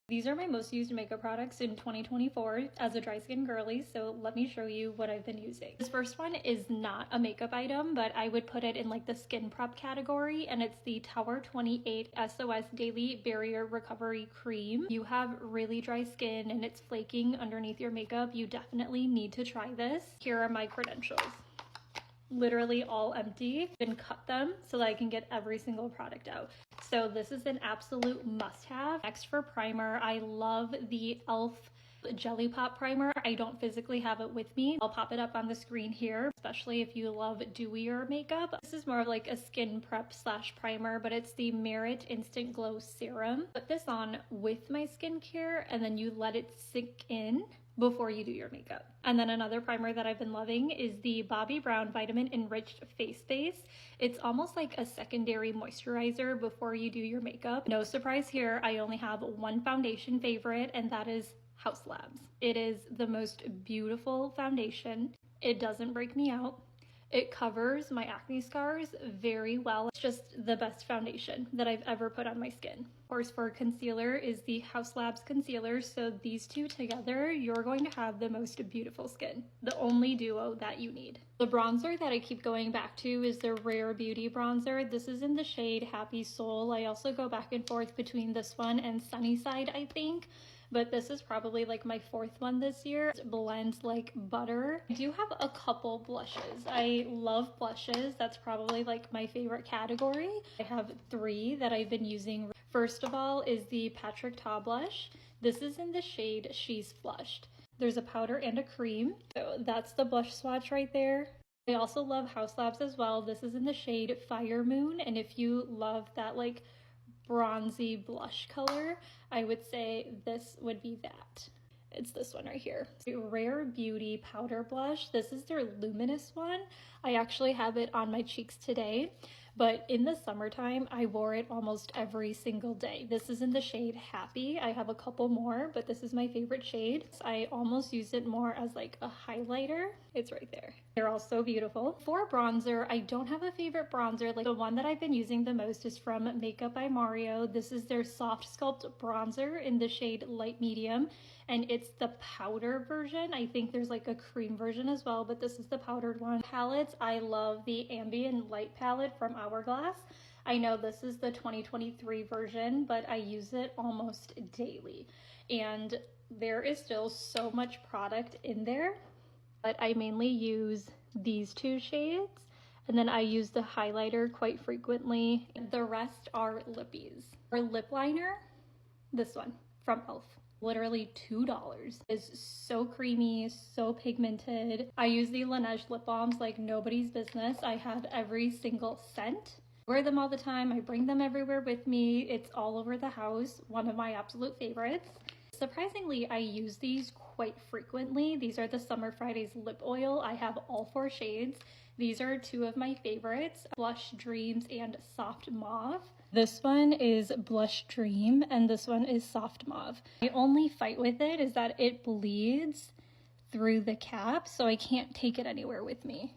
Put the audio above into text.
These are my most used makeup products in 2024 as a dry skin girly, so let me show you what I've been using. This first one is not a makeup item, but I would put it in like the skin prep category, and it's the Tower 28 SOS Daily Barrier Recovery Cream. You have really dry skin and it's flaking underneath your makeup, you definitely need to try this. Here are my credentials. Literally all empty, and cut them so that I can get every single product out. So this is an absolute must-have. Next, for primer, I love the e.l.f. Jelly Pop Primer. I don't physically have it with me. I'll pop it up on the screen here, especially if you love dewier makeup. This is more of like a skin prep slash primer, but it's the Merit Instant Glow Serum. Put this on with my skincare and then you let it sink in before you do your makeup. And then another primer that I've been loving is the Bobbi Brown Vitamin Enriched Face Base. It's almost like a secondary moisturizer before you do your makeup. No surprise here, I only have one foundation favorite, and that is Haus Labs. It is the most beautiful foundation. It doesn't break me out. It covers my acne scars very well. It's just the best foundation that I've ever put on my skin. Of course, for concealer is the Haus Labs concealer. So these two together, you're going to have the most beautiful skin. The only duo that you need. The bronzer that I keep going back to is the Rare Beauty bronzer. This is in the shade Happy Soul. I also go back and forth between this one and Sunnyside, I think. But this is probably like my fourth one this year. It blends like butter. I do have a couple blushes. I love blushes. That's probably like my favorite category. I have three that I've been using. First of all is the Patrick Ta blush. This is in the shade She's Flushed. There's a powder and a cream. So that's the blush swatch right there. I also love Haus Labs as well. This is in the shade Fire Moon. And if you love that like bronzy blush color, I would say this would be that. It's this one right here. Rare Beauty powder blush. This is their luminous one. I actually have it on my cheeks today, but in the summertime, I wore it almost every single day. This is in the shade Happy. I have a couple more, but this is my favorite shade. I almost use it more as like a highlighter. It's right there. They're all so beautiful. For bronzer, I don't have a favorite bronzer. Like the one that I've been using the most is from Makeup by Mario. This is their Soft Sculpt bronzer in the shade Light Medium, and it's the powder version. I think there's like a cream version as well, but this is the powdered one. Palettes, I love the Ambient Light palette from Hourglass. I know this is the 2023 version, but I use it almost daily. And there is still so much product in there, but I mainly use these two shades. And then I use the highlighter quite frequently. The rest are lippies. For lip liner, this one from e.l.f. Literally $2. It's so creamy, so pigmented. I use the Laneige lip balms like nobody's business. I have every single scent. I wear them all the time. I bring them everywhere with me. It's all over the house. One of my absolute favorites. Surprisingly, I use these quite frequently. These are the Summer Fridays lip oil. I have all four shades. These are two of my favorites, Blush Dreams and Soft Mauve. This one is Blush Dream and this one is Soft Mauve. My only fight with it is that it bleeds through the cap, so I can't take it anywhere with me.